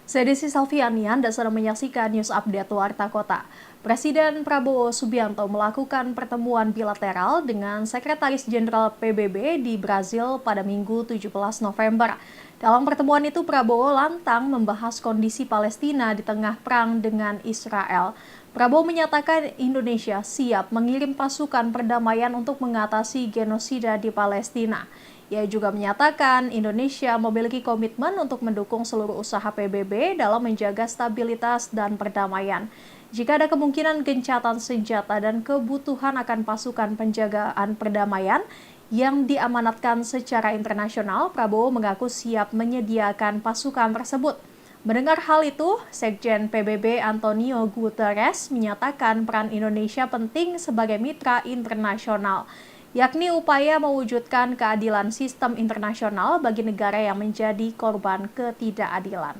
Saya Desi Salviani, Anda sedang menyaksikan News Update Warta Kota. Presiden Prabowo Subianto melakukan pertemuan bilateral dengan Sekretaris Jenderal PBB di Brazil pada Minggu 17 November. Dalam pertemuan itu, Prabowo lantang membahas kondisi Palestina di tengah perang dengan Israel. Prabowo menyatakan Indonesia siap mengirim pasukan perdamaian untuk mengatasi genosida di Palestina. Ia juga menyatakan Indonesia memiliki komitmen untuk mendukung seluruh usaha PBB dalam menjaga stabilitas dan perdamaian. Jika ada kemungkinan gencatan senjata dan kebutuhan akan pasukan penjagaan perdamaian yang diamanatkan secara internasional, Prabowo mengaku siap menyediakan pasukan tersebut. Mendengar hal itu, Sekjen PBB Antonio Guterres menyatakan peran Indonesia penting sebagai mitra internasional, yakni upaya mewujudkan keadilan sistem internasional bagi negara yang menjadi korban ketidakadilan.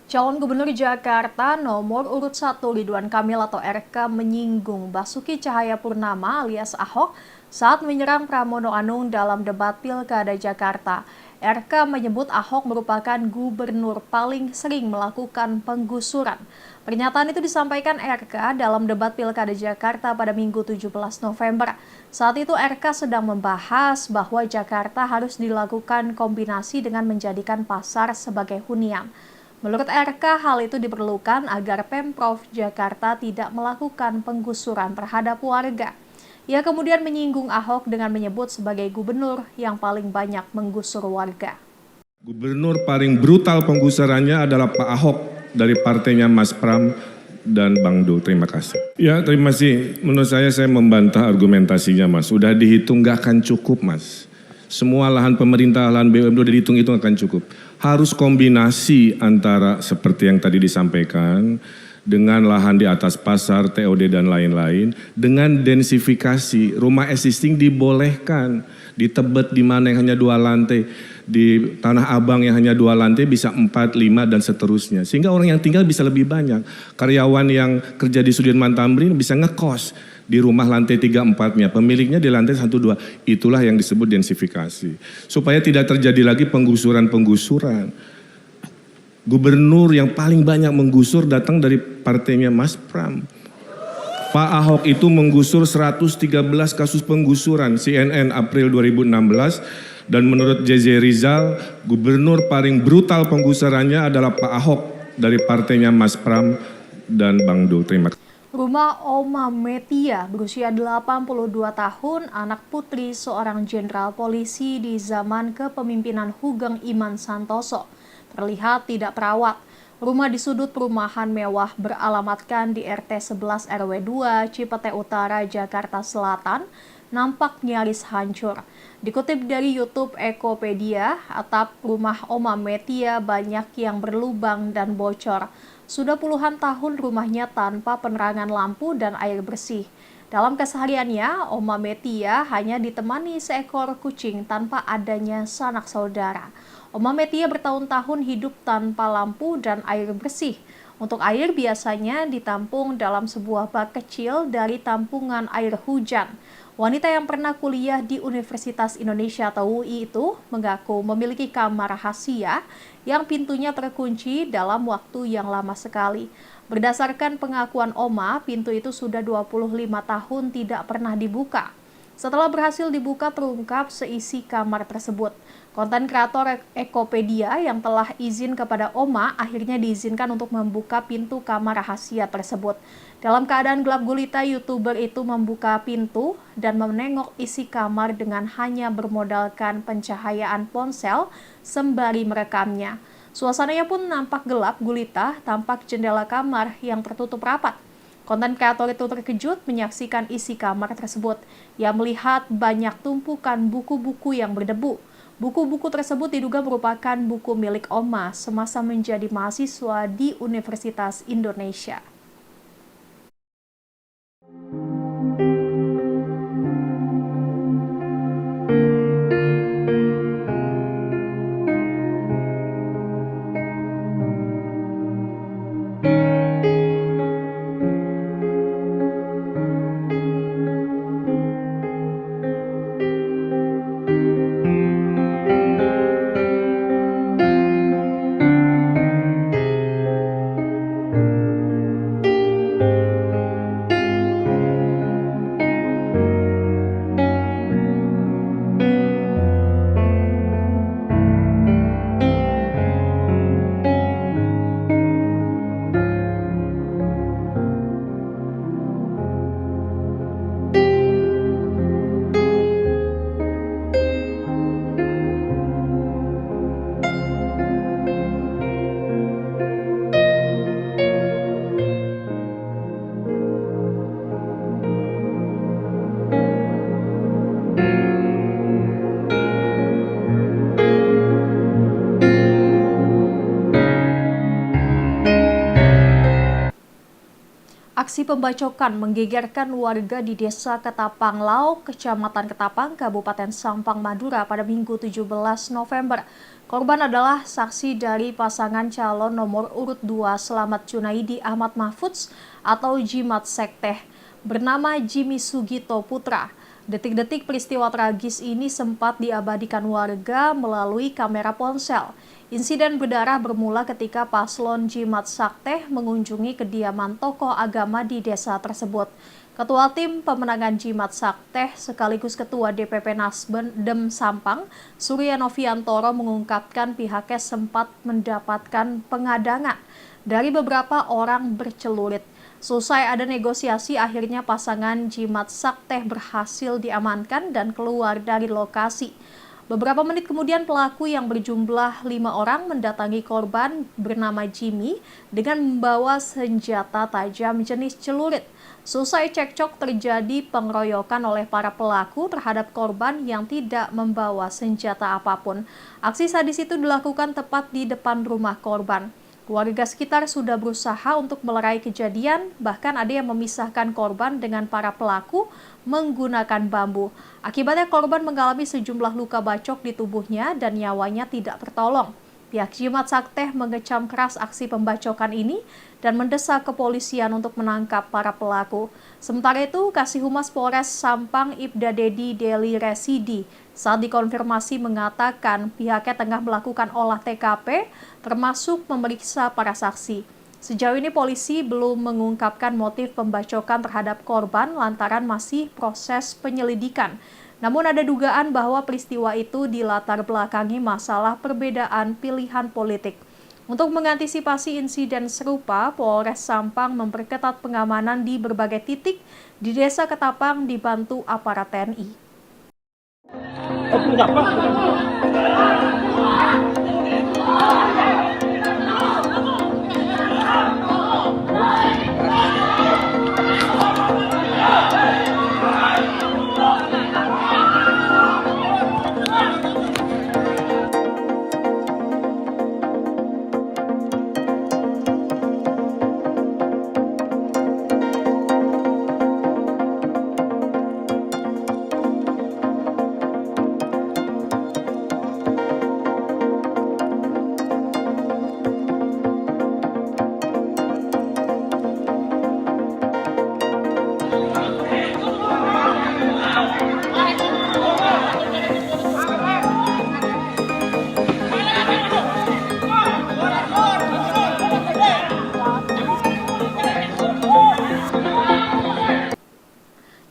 Calon Gubernur Jakarta nomor urut 1 Ridwan Kamil atau RK menyinggung Basuki Cahayapurnama alias Ahok saat menyerang Pramono Anung dalam debat Pilkada Jakarta. RK menyebut Ahok merupakan gubernur paling sering melakukan penggusuran. Pernyataan itu disampaikan RK dalam debat Pilkada Jakarta pada Minggu 17 November. Saat itu RK sedang membahas bahwa Jakarta harus dilakukan kombinasi dengan menjadikan pasar sebagai hunian. Menurut RK, hal itu diperlukan agar Pemprov Jakarta tidak melakukan penggusuran terhadap warga. Ia kemudian menyinggung Ahok dengan menyebut sebagai gubernur yang paling banyak menggusur warga. Gubernur paling brutal penggusurannya adalah Pak Ahok dari partainya Mas Pram dan Bang Do. Terima kasih. Ya, terima kasih. Menurut saya membantah argumentasinya, Mas. Sudah dihitung nggak akan cukup, Mas. Semua lahan pemerintah, lahan BUMD sudah dihitung akan cukup. Harus kombinasi antara seperti yang tadi disampaikan dengan lahan di atas pasar, TOD dan lain-lain, dengan densifikasi. Rumah existing dibolehkan di Tebet di mana yang hanya 2 lantai, di Tanah Abang yang hanya 2 lantai bisa 4, 5 dan seterusnya. Sehingga orang yang tinggal bisa lebih banyak. Karyawan yang kerja di Sudirman Tamrin bisa ngekos di rumah lantai 3-4-nya, pemiliknya di lantai 1-2. Itulah yang disebut densifikasi. Supaya tidak terjadi lagi penggusuran-penggusuran. Gubernur yang paling banyak menggusur datang dari partainya Mas Pram. Pak Ahok itu menggusur 113 kasus penggusuran, CNN April 2016. Dan menurut JJ Rizal, gubernur paling brutal penggusurannya adalah Pak Ahok dari partainya Mas Pram dan Bang Do. Terima kasih. Rumah Oma Metia berusia 82 tahun, anak putri seorang jenderal polisi di zaman kepemimpinan Hugeng Iman Santoso, terlihat tidak terawat. Rumah di sudut perumahan mewah beralamatkan di RT 11 RW 2 Cipete Utara, Jakarta Selatan, nampak nyaris hancur. Dikutip dari YouTube Ekopedia, atap rumah Oma Metia banyak yang berlubang dan bocor. Sudah puluhan tahun rumahnya tanpa penerangan lampu dan air bersih. Dalam kesehariannya, Oma Metia hanya ditemani seekor kucing tanpa adanya sanak saudara. Oma Metia bertahun-tahun hidup tanpa lampu dan air bersih. Untuk air biasanya ditampung dalam sebuah bak kecil dari tampungan air hujan. Wanita yang pernah kuliah di Universitas Indonesia atau UI itu mengaku memiliki kamar rahasia yang pintunya terkunci dalam waktu yang lama sekali. Berdasarkan pengakuan Oma, pintu itu sudah 25 tahun tidak pernah dibuka. Setelah berhasil dibuka, terungkap seisi kamar tersebut. Konten kreator Ekopedia yang telah izin kepada Oma akhirnya diizinkan untuk membuka pintu kamar rahasia tersebut. Dalam keadaan gelap gulita, YouTuber itu membuka pintu dan menengok isi kamar dengan hanya bermodalkan pencahayaan ponsel sembari merekamnya. Suasananya pun nampak gelap gulita, tampak jendela kamar yang tertutup rapat. Konten kreator itu terkejut menyaksikan isi kamar tersebut. Ia melihat banyak tumpukan buku-buku yang berdebu. Buku-buku tersebut diduga merupakan buku milik Oma semasa menjadi mahasiswa di Universitas Indonesia. Aksi pembacokan menggegerkan warga di Desa Ketapang Lauk, Kecamatan Ketapang, Kabupaten Sampang, Madura pada Minggu 17 November. Korban adalah saksi dari pasangan calon nomor urut 2 Slamet Junaidi Ahmad Mahfudz atau Jimat Sekteh bernama Jimmy Sugito Putra. Detik-detik peristiwa tragis ini sempat diabadikan warga melalui kamera ponsel. Insiden berdarah bermula ketika paslon Jimat Sekteh mengunjungi kediaman tokoh agama di desa tersebut. Ketua Tim Pemenangan Jimat Sekteh sekaligus Ketua DPP Nasdem Sampang, Surya Noviantoro mengungkapkan pihaknya sempat mendapatkan pengadangan dari beberapa orang bercelurit. Selesai ada negosiasi, akhirnya pasangan Jimat Sekteh berhasil diamankan dan keluar dari lokasi. Beberapa menit kemudian pelaku yang berjumlah 5 orang mendatangi korban bernama Jimmy dengan membawa senjata tajam jenis celurit. Selesai cekcok terjadi pengeroyokan oleh para pelaku terhadap korban yang tidak membawa senjata apapun. Aksi sadis itu dilakukan tepat di depan rumah korban. Warga sekitar sudah berusaha untuk melerai kejadian, bahkan ada yang memisahkan korban dengan para pelaku menggunakan bambu. Akibatnya korban mengalami sejumlah luka bacok di tubuhnya dan nyawanya tidak tertolong. Pihak Jimat Sekteh mengecam keras aksi pembacokan ini dan mendesak kepolisian untuk menangkap para pelaku. Sementara itu, Kasih Humas Polres Sampang Ibda Dedi Deli Residi saat dikonfirmasi mengatakan pihaknya tengah melakukan olah TKP termasuk memeriksa para saksi. Sejauh ini polisi belum mengungkapkan motif pembacokan terhadap korban lantaran masih proses penyelidikan. Namun ada dugaan bahwa peristiwa itu dilatar belakangi masalah perbedaan pilihan politik. Untuk mengantisipasi insiden serupa, Polres Sampang memperketat pengamanan di berbagai titik di Desa Ketapang dibantu aparat TNI.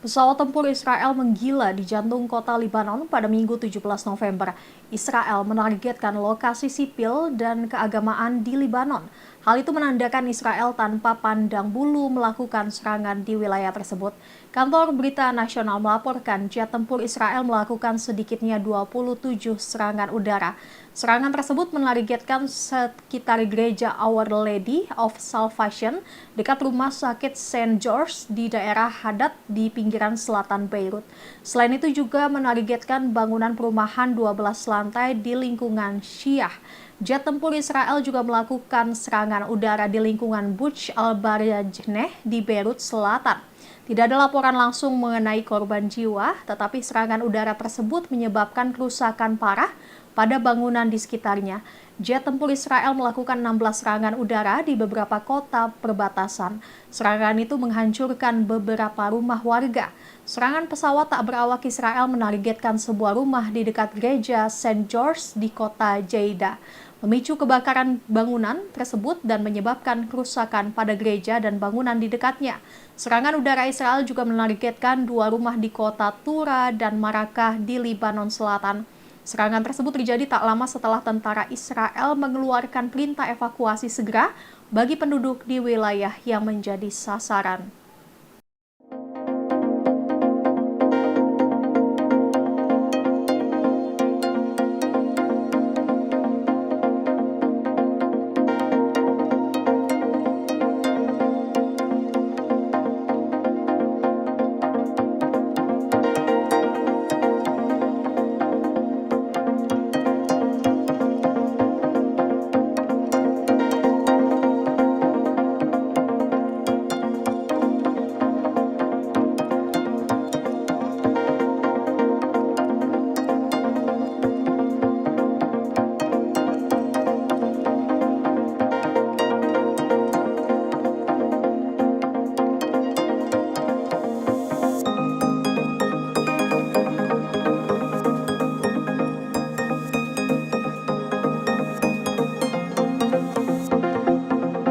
Pesawat tempur Israel menggila di jantung kota Lebanon pada Minggu 17 November. Israel menargetkan lokasi sipil dan keagamaan di Lebanon. Hal itu menandakan Israel tanpa pandang bulu melakukan serangan di wilayah tersebut. Kantor Berita Nasional melaporkan jet tempur Israel melakukan sedikitnya 27 serangan udara. Serangan tersebut menargetkan sekitar gereja Our Lady of Salvation dekat rumah sakit St. George di daerah Hadad di pinggiran selatan Beirut. Selain itu juga menargetkan bangunan perumahan 12 lantai di lingkungan Syiah. Jet tempur Israel juga melakukan serangan udara di lingkungan Burj al-Barajneh di Beirut Selatan. Tidak ada laporan langsung mengenai korban jiwa, tetapi serangan udara tersebut menyebabkan kerusakan parah pada bangunan di sekitarnya. Jet tempur Israel melakukan 16 serangan udara di beberapa kota perbatasan. Serangan itu menghancurkan beberapa rumah warga. Serangan pesawat tak berawak Israel menargetkan sebuah rumah di dekat gereja St. George di kota Jeddah, memicu kebakaran bangunan tersebut dan menyebabkan kerusakan pada gereja dan bangunan di dekatnya. Serangan udara Israel juga menargetkan 2 rumah di kota Tura dan Marakah di Lebanon Selatan. Serangan tersebut terjadi tak lama setelah tentara Israel mengeluarkan perintah evakuasi segera bagi penduduk di wilayah yang menjadi sasaran.